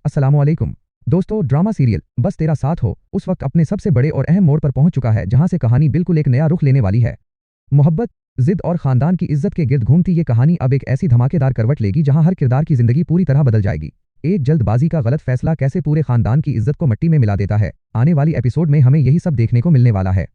अस्सलामुअलैकुम दोस्तों, drama serial बस तेरा साथ हो उस वक्त अपने सबसे बड़े और अहम मोड़ पर पहुंच चुका है, जहां से कहानी बिल्कुल एक नया रुख लेने वाली है। मोहब्बत, जिद और खानदान की इज्जत के गिर्द घूमती ये कहानी अब एक ऐसी धमाकेदार करवट लेगी जहां हर किरदार की जिंदगी पूरी तरह बदल जाएगी। एक जल्दबाजी का गलत फैसला कैसे पूरे खानदान की इज्जत को मिट्टी में मिला देता है, आने वाली एपिसोड में हमें यही सब देखने को मिलने वाला है।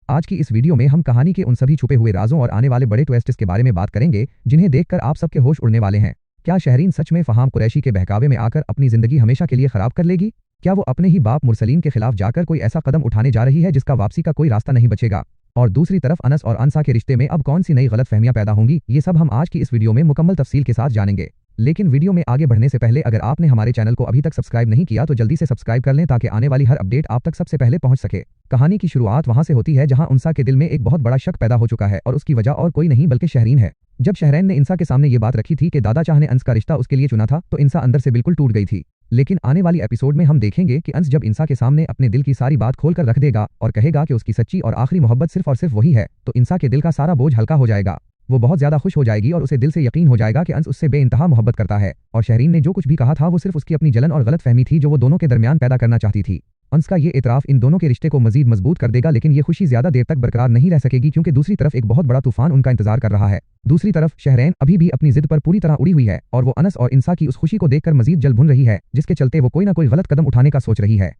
आज की इस वीडियो में हम कहानी के उन सभी छुपे हुए राजों और आने वाले बड़े ट्विस्ट्स के बारे में बात करेंगे, जिन्हें देखकर आप सबके होश उड़ने वाले हैं। क्या शहरीन सच में फहाम कुरैशी के बहकावे में आकर अपनी जिंदगी हमेशा के लिए खराब कर लेगी? क्या वो अपने ही बाप मुरसलीन के खिलाफ जाकर कोई ऐसा कदम उठाने जा रही है जिसका वापसी का कोई रास्ता नहीं बचेगा? और दूसरी तरफ अनस और अनसा के रिश्ते में अब कौन सी नई गलतफहमियां पैदा होंगी? ये सब हम आज की इस वीडियो में मुकम्मल तफसील के साथ जानेंगे। लेकिन वीडियो में आगे बढ़ने से पहले अगर आपने हमारे चैनल को अभी तक सब्सक्राइब नहीं किया तो जल्दी से सब्सक्राइब कर लें, ताकि आने वाली हर अपडेट आप तक सबसे पहले पहुंच सके। कहानी की शुरुआत वहां से होती है जहां उनसा के दिल में एक बहुत बड़ा शक पैदा हो चुका है, और उसकी वजह और कोई नहीं बल्कि शहरीन है। जब शहरैन ने इंसा के सामने ये बात रखी थी कि दादा चाह ने अंस का रिश्ता उसके लिए चुना था, तो इंसा अंदर से बिल्कुल टूट गई थी। लेकिन आने वाली एपिसोड में हम देखेंगे कि अंस जब इंसा के सामने अपने दिल की सारी बात खोलकर रख देगा और कहेगा कि उसकी सच्ची और आखिरी मोहब्बत सिर्फ और सिर्फ वही है, तो इंसा के दिल का सारा बोझ हल्का हो जाएगा। वो बहुत ज्यादा खुश हो जाएगी और उसे दिल से यकीन हो जाएगा कि अंस उससे बेइंतहा मोहब्बत करता है, और शहरीन ने जो कुछ भी कहा था वो सिर्फ उसकी अपनी जलन और गलतफहमी थी जो वो दोनों के दरमियान पैदा करना चाहती थी। अंस का ये इतराफ इन दोनों के रिश्ते को मजीद मजबूत कर देगा, लेकिन ये खुशी ज्यादा देर तक बरकरार नहीं रह सकेगी, क्योंकि दूसरी तरफ एक बहुत बड़ा तूफान उनका इंतजार कर रहा है। दूसरी तरफ शहरैन अभी भी अपनी जिद पर पूरी तरह उड़ी हुई है, और वो अनस और इंसा की उस खुशी को देखकर मजीद जल भुन रही है, जिसके चलते वो कोई ना कोई गलत कदम उठाने का सोच रही है।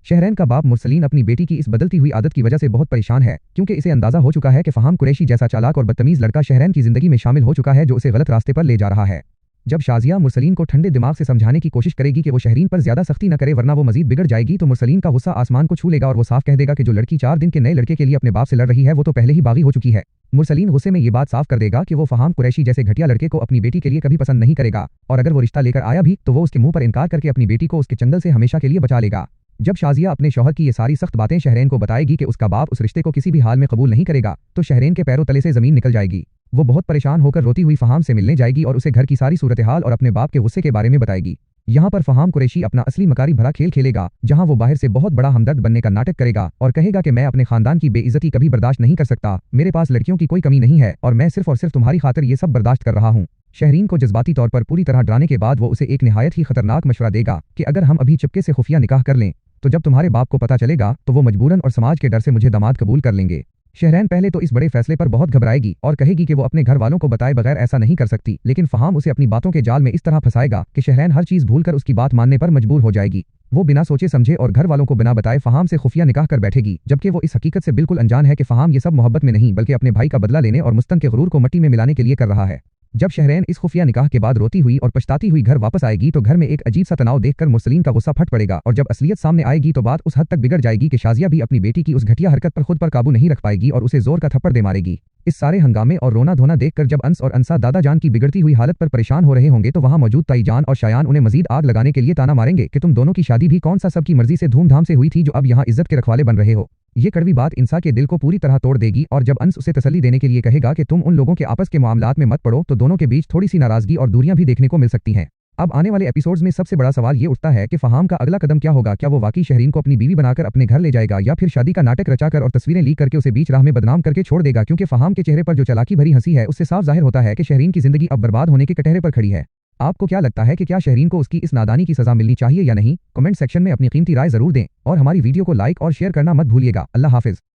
शहरैन का बाप मुरसलीन अपनी बेटी की इस बदलती हुई आदत की वजह से बहुत परेशान है, क्योंकि इसे अंदाजा हो चुका है कि फहाम कुरैशी जैसा चालाक और बदतमीज लड़का शहरैन की जिंदगी में शामिल हो चुका है, जो उसे गलत रास्ते पर ले जा रहा है। जब शाजिया मुरसलीन को ठंडे दिमाग से समझाने की कोशिश करेगी कि वो शहरीन पर ज्यादा सख्ती न करे वरना वो मजीद बिगड़ जाएगी, तो मुरसलीन का गुस्सा आसमान को छू लेगा और वो साफ कह देगा कि जो लड़की 4 दिन के नए लड़के के लिए अपने बाप से लड़ रही है वो तो पहले ही बागी हो चुकी है। मुरसलीन गुस्से में ये बात साफ कर देगा कि वो फहाम कुरैशी जैसे घटिया लड़के को अपनी बेटी के लिए कभी पसंद नहीं करेगा, और अगर वो रिश्ता लेकर आया भी तो वो उसके मुंह पर इनकार करके अपनी बेटी को उसके चंगल से हमेशा के लिए बचा लेगा। जब शाजिया अपने शौहर की ये सारी सख्त बातें शहरैन को बताएगी कि उसका बाप उस रिश्ते को किसी भी हाल में कबूल नहीं करेगा, तो शहरैन के पैरों तले से जमीन निकल जाएगी। वो बहुत परेशान होकर रोती हुई फहाम से मिलने जाएगी और उसे घर की सारी सूरत हाल और अपने बाप के गुस्से के बारे में बताएगी। यहाँ पर फहाम कुरैशी अपना असली मकारी भरा खेल खेलेगा, जहाँ वो बाहर से बहुत बड़ा हमदर्द बनने का नाटक करेगा और कहेगा कि मैं अपने खानदान की बेइज्जती कभी बर्दाश्त नहीं कर सकता, मेरे पास लड़कियों की कोई कमी नहीं है और मैं सिर्फ और सिर्फ तुम्हारी खातिर ये सब बर्दाश्त कर रहा हूँ। शहरीन को जज्बाती तौर पर पूरी तरह डराने के बाद वो उसे एक निहायत ही खतरनाक मशवरा देगा कि अगर हम अभी चुपके से खुफिया निकाह कर लें तो जब तुम्हारे बाप को पता चलेगा तो वो मजबूरन और समाज के डर से मुझे दामाद कबूल कर लेंगे। शहरैन पहले तो इस बड़े फैसले पर बहुत घबराएगी और कहेगी कि वो अपने घर वालों को बताए बगैर ऐसा नहीं कर सकती, लेकिन फहाम उसे अपनी बातों के जाल में इस तरह फंसाएगा कि शहरैन हर चीज भूलकर उसकी बात मानने पर मजबूर हो जाएगी। वो बिना सोचे समझे और घर वालों को बिना बताए फहाम से खुफिया निकाह कर बैठेगी, जबकि वो इस हकीकत से बिल्कुल अनजान है कि फहाम ये सब मोहब्बत में नहीं बल्कि अपने भाई का बदला लेने और मुस्तन के गुरूर को मिट्टी में मिलाने के लिए कर रहा है। जब शहरैन इस खुफिया निकाह के बाद रोती हुई और पछताती हुई घर वापस आएगी तो घर में एक अजीब सा तनाव देखकर मुरसलीन का गुस्सा फट पड़ेगा, और जब असलियत सामने आएगी तो बात उस हद तक बिगड़ जाएगी कि शाजिया भी अपनी बेटी की उस घटिया हरकत पर खुद पर काबू नहीं रख पाएगी और उसे जोर का थप्पड़ दे मारेगी। इस सारे हंगामे और रोना धोना देखकर जब अंस और अंसा दादा जान की बिगड़ती हुई हालत पर परेशान हो रहे होंगे, तो वहां मौजूद ताई जान और शायान उन्हें मजीद आग लगाने के लिए ताना मारेंगे कि तुम दोनों की शादी भी कौन सा सबकी मर्जी से धूमधाम से हुई थी, जो अब यहाँ इज्जत के रखवाले बन रहे हो। ये कड़वी बात इंसा के दिल को पूरी तरह तोड़ देगी, और जब अंस उसे तसल्ली देने के लिए कहेगा कि तुम उन लोगों के आपस के मामलात में मत पड़ो, तो दोनों के बीच थोड़ी सी नाराजगी और दूरियां भी देखने को मिल सकती हैं। अब आने वाले एपिसोड्स में सबसे बड़ा सवाल ये उठता है कि फहाम का अगला कदम क्या होगा? क्या वो वाकई शहरीन को अपनी बीवी बनाकर अपने घर ले जाएगा, या फिर शादी का नाटक रचाकर और तस्वीरें लीक करके उसे बीच राह में बदनाम करके छोड़ देगा? क्योंकि फहाम के चेहरे पर जो चालाकी भरी हंसी है उससे साफ जाहिर होता है कि शहरीन की जिंदगी अब बर्बाद होने के कटहरे पर खड़ी है। आपको क्या लगता है कि क्या शहरीन को उसकी इस नादानी की सजा मिलनी चाहिए या नहीं? कमेंट सेक्शन में अपनी कीमती राय जरूर दें और हमारी वीडियो को लाइक और शेयर करना मत भूलिएगा। अल्लाह हाफिज।